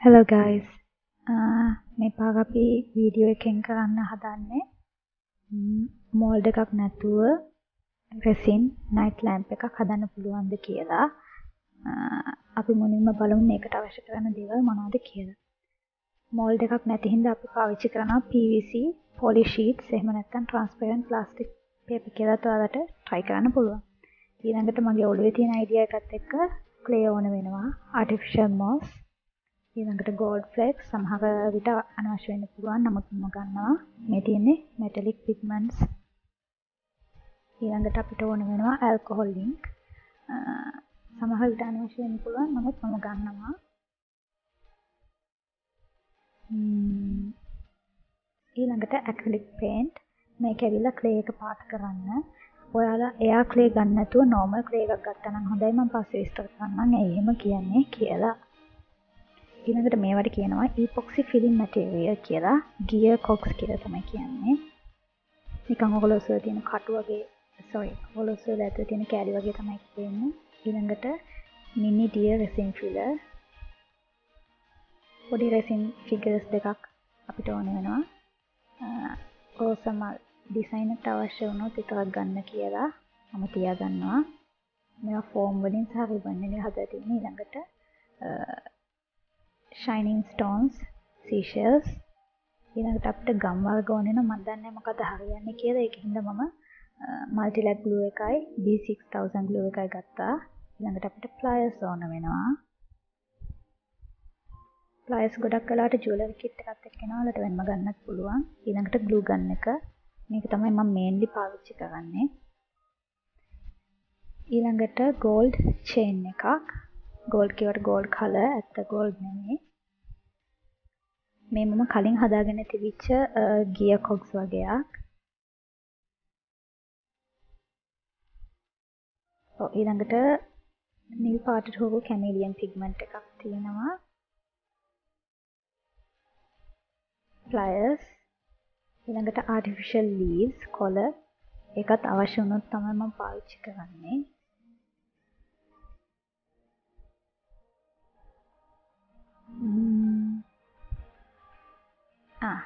Hello guys. මේ පාර අපි වීඩියෝ එකෙන් කරන්න හදන්නේ mold එකක් නැතුව resin night lamp එකක් හදන්න පුළුවන්ද කියලා. අපි මුලින්ම බලමු මේකට අවශ්‍ය කරන දේවල් මොනවද කියලා. mold එකක් නැති හින්දා අපි පාවිච්චි කරනවා PVC poly sheets එහෙම නැත්නම් transparent plastic paper කියලා ඔයාලට try කරන්න පුළුවන්. ඊළඟට මගේ ඔළුවේ තියෙන idea එකත් එක්ක clay ඕන වෙනවා, artificial moss, ඊළඟට gold flakes සමහර විට අනවශ්‍ය වෙන්න පුළුවන් නමුත් මම ගන්නවා මේ තියෙන්නේ metallic pigments ඊළඟට අපිට ඕන වෙනවා alcohol ink සමහර විට අනවශ්‍ය වෙන්න පුළුවන් නමුත් මම ගන්නවා ඊළඟට acrylic paint මේක ඇවිල්ලා clay එක පාත් කරන්න ඔයාලා එයා clay ගන්න නැතුව normal clay එකක් ගත්තා නම් හොඳයි මම පස්සේ විස්තර කරන්නම් ඇයි එහෙම කියන්නේ කියලා ඊළඟට මේවට කියනවා epoxy filling material කියලා gear cogs කියලා තමයි කියන්නේ. නිකන් ඔයගොල්ලෝ ඔසවලා තියෙන කටු වගේ ඔයගොල්ලෝ ඔසවලා ඇතුලේ තියෙන කෑලි වගේ තමයි තියෙන්නේ. ඊළඟට mini deer resin filler. පොඩි resin figures දෙකක් අපිට ඕන වෙනවා. ඕසමල් ඩිසයින් එකට අවශ්‍ය වුණොත් විතරක් ගන්න කියලා මම තියා ගන්නවා. මේවා ෆෝම් වලින් සහ රිබන් වලින් හදලා තියෙන ඊළඟට shining stones, seashells ඊළඟට අපිට ගම් වර්ග ඕන වෙනවා මම දන්නේ නැහැ මොකද හරියන්නේ කියලා ඒකින්ද මම multi-lac glue එකයි B6000 glue එකයි ගත්තා ඊළඟට අපිට pliers ඕන වෙනවා pliers ගොඩක් වෙලාවට jewelry kit එකත් එක්ක එනවා වලට වෙනම ගන්නත් පුළුවන් ඊළඟට glue gun එක මේක තමයි මම mainly පාවිච්චි කරන්නේ ඊළඟට gold chain එකක් gold කියවට gold color ඇත්ත gold නෙමෙයි මේ මම කලින් හදාගෙන තිබිච්ච gear cogs වගේක් ඊළඟට නිල් පාටට හොරු කැමෙලියන් පිග්මන්ට් එකක් තියෙනවා pliers ඊළඟට artificial leaves color ඒකත් අවශ්‍ය වුණොත් තමයි මම පාවිච්චි කරන්නේ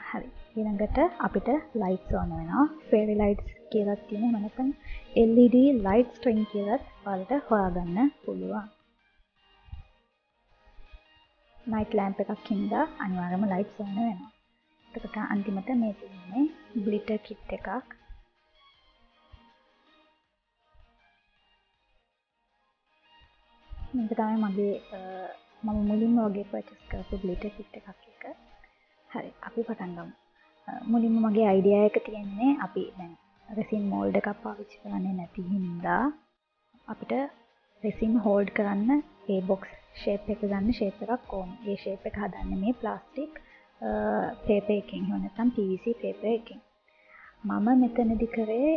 හරි ඊළඟට අපිට lights ඕන වෙනවා fairy lights කියලා තියෙන නැත්නම් LED light string කියලා ඔයාලට හොයාගන්න පුළුවන් night lamp එකක් හින්දා අනිවාර්යයෙන්ම lights ඕන වෙනවා එතකොට අන්තිමට මේ තියෙන්නේ glitter kit එකක් මේක තමයි මගේ මම මුලින්ම වගේ purchase කරපු glitter kit එකක් එක හරි අපි පටන් ගමු. මුලින්ම මගේ අයිඩියා එක තියෙන්නේ අපි දැන් resin mold එකක් පාවිච්චි කරන්නේ නැති හින්දා අපිට resin hold කරන්න ඒ box shape එක ගන්න shape එකක් ඕනේ. ඒ shape එක හදන්නේ මේ plastic paper එකෙන් එහෙම නැත්නම් PVC paper එකෙන්. මම මෙතනදි කරේ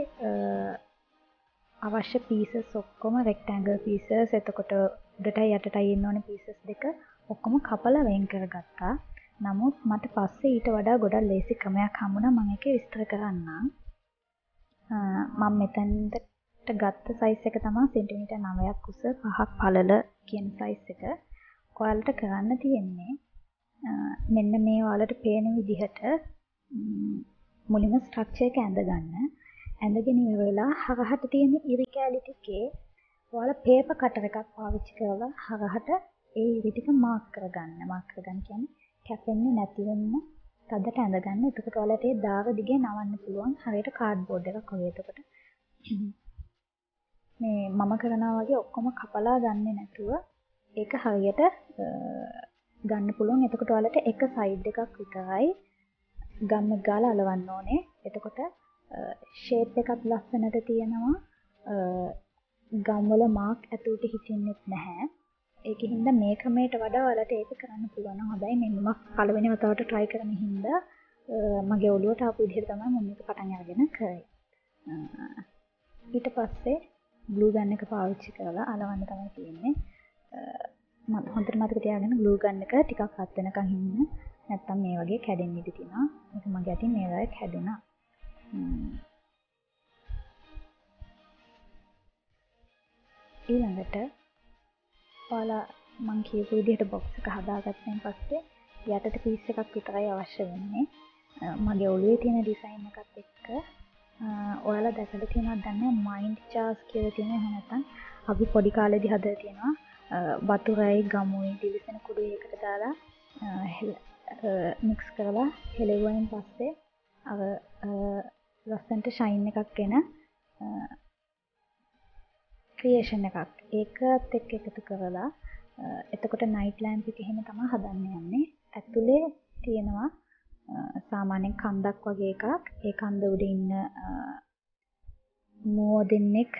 අවශ්‍ය pieces ඔක්කොම rectangle pieces එතකොට උඩටයි යටටයි ඉන්න ඕනේ pieces දෙක ඔක්කොම කපලා වෙන් කරගත්තා. නමුත් මට පස්සේ ඊට වඩා ගොඩක් ලේසි ක්‍රමයක් හම්බුණා මම ඒක විස්තර කරන්නම්. මම මෙතනට ගත්ත size එක තමයි සෙන්ටිමීටර් 9ක් උස 5ක් පළල කියන size එක. ඔයාලට කරන්න තියෙන්නේ මෙන්න මේ ඔයාලට පේන විදිහට මුලින්ම structure එක ඇඳගන්න. ඇඳගෙන ඉවරලා හරහට තියෙන ඉරි කැලි ටිකේ ඔයාලා paper cutter එකක් පාවිච්චි කරලා හරහට ඒ ඉරි ටික mark කරගන්න. mark කරගන්න කියන්නේ කැපෙන්නේ නැති වෙන්න තදට ඇඳගන්න. එතකොට ඔයාලට ඒ දාග දිගේ නවන්න පුළුවන්. හරියට කාඩ්බෝඩ් එකක් වගේ. එතකොට මේ මම කරනවා වගේ ඔක්කොම කපලා ගන්නේ නැතුව ඒක හරියට ගන්න පුළුවන්. එතකොට ඔයාලට එක සයිඩ් එකක් විතරයි ගම් එක ගාලා අලවන්න ඕනේ. එතකොට ෂේප් එකක් ලස්සනට තියෙනවා. ගම් වල මාක් ඇතුළට හිටින්නෙත් නැහැ. ඒකින්ද මේ ක්‍රමයට වඩා ඔයාලට ඒක කරන්න පුළුවන් නම් හොඳයි. මේ මම පළවෙනි වතාවට try කරන හින්දා මගේ ඔළුවට ආපු විදිහට තමයි මම මේක පටන් අරගෙන කරේ. ඊට පස්සේ glue gun එක පාවිච්චි කරලා අලවන්න තමයි තියෙන්නේ. මම හොඳට මතක තියාගන්න glue gun එක ටිකක් රත් වෙනකන් ඉන්න. නැත්තම් මේ වගේ කැඩෙන්න ඉඩ තියෙනවා. මේක මගේ අතින් මේ වගේ කැඩුණා. ඊළඟට ඔයාලා මම කියපු විදිහට බොක්ස් එක හදාගත්තන් පස්සේ යටට පීස් එකක් විතරයි අවශ්‍ය වෙන්නේ. මගේ ඔළුවේ තියෙන ඩිසයින් එකත් එක්ක ඔයාලා දැකලා තියෙනවද දන්නේ මයින්ඩ් ජාර්ස් කියලා තියෙන එහෙම නැත්නම් අපි පොඩි කාලේදී හදලා තියෙනවා වතුරයි ගමුයි දිලිසෙන කුඩුයි එකට දාලා මික්ස් කරලා හෙලෙවුවෙන් පස්සේ අර ලස්සන්ට ෂයින් එකක් එන ක්‍රියේෂන් එකක් ඒකත් එක්ක එකතු කරලා එතකොට නයිට් ලෑම්ප් එක එහෙම තමයි හදන්න යන්නේ. ඇතුලේ තියෙනවා සාමාන්‍යයෙන් කන්දක් වගේ එකක්. ඒ කන්ද උඩ ඉන්න මෝ දෙන්නෙක්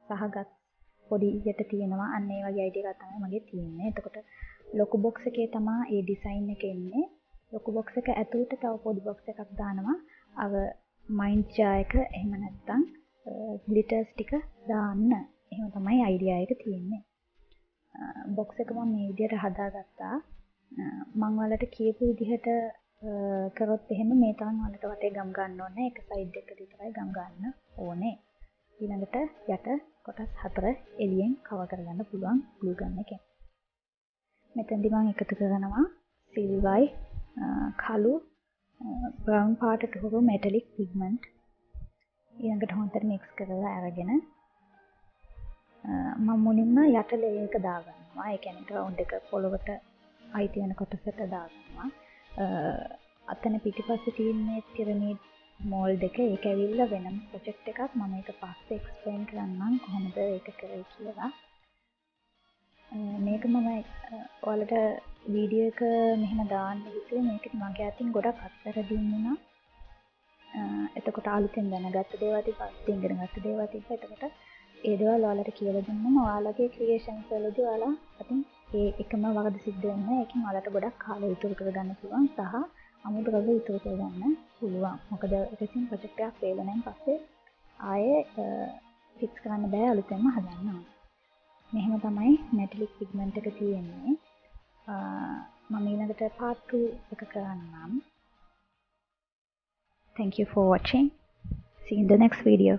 සහගත පොඩි යට තියෙනවා. අන්න ඒ වගේ අයිඩියා එකක් තමයි මගේ තියෙන්නේ. එතකොට ලොකු බොක්ස් එකේ තමයි මේ ඩිසයින් එක එන්නේ. ලොකු බොක්ස් එක ඇතුළට තව පොඩි බොක්ස් එකක් දානවා. අර මයින්ඩ් ජා එක එහෙම නැත්තම් ග්ලිටර්ස් ටික දාන්න. එහෙම තමයි අයිඩියා එක තියෙන්නේ. බොක්ස් එක මම මේ විදිහට හදාගත්තා. මම ඔයාලට කියපු විදිහට කරොත් එහෙම මේ තරම් ඔයාලට වටේ ගම් ගන්න ඕනේ. එක සයිඩ් එකකට විතරයි ගම් ගන්න ඕනේ. ඊළඟට යට කොටස් 4 එළියෙන් කවර් කරගන්න පුළුවන් ග්ලූ ගන් එකෙන්. මෙතෙන්දි මම එකතු කරනවා සිල්වර් කළු බ්‍රවුන් පාටට හුරු මෙටලික් පිග්මන්ට්. ඊළඟට හොඳට මික්ස් කරලා අරගෙන මම මුලින්ම යට ලේයර් එක දාගන්නවා. ඒ කියන්නේ ග්‍රවුන්ඩ් එක පොළොවට අයිති වෙන කොටසට දාගන්නවා. අතන පිටිපස්සේ තියෙන පිරමීඩ් මෝල්ඩ් එක ඒක ඇවිල්ලා වෙනම ප්‍රොජෙක්ට් එකක්. මම ඒක පස්සේ එක්ස්ප්ලেইন කරන්නම් කොහොමද ඒක කරේ කියලා. මේක මම ඔයාලට වීඩියෝ එක මෙහෙම දාන්න හිතුවේ මේකත් මගේ අතින් ගොඩක් අත්තරදීන් වුණා. එතකොට අලුතෙන් දැනගත්ත දේවල් තිබ්බා, ඉගෙන ගත්ත දේවල් තිබ්බා. එතකොට ඒ දේවල් ඔයාලට කියලා දුන්නම ඔයාලගේ ක්‍රියේෂන්ස් වලදී ඔයාලා අතින් ඒ එකම වරද සිද්ධ වෙන්නේ. ඒකෙන් ඔයාලට ගොඩක් කාලය ඉතුරු කරගන්න පුළුවන් සහ අමුද්‍රව්‍ය ඉතුරු කරගන්න පුළුවන්. මොකද රෙසින් ප්‍රොජෙක්ට් එකක් ෆේල් වෙනන් පස්සේ ආයේ ෆික්ස් කරන්න බෑ අලුතෙන්ම හදන්න ඕන. මෙහෙම තමයි මෙටලික් පිග්මන්ට් එක තියෙන්නේ. මම ඊළඟට part 2 එක කරන්නම්. Thank you for watching. See you in the next video.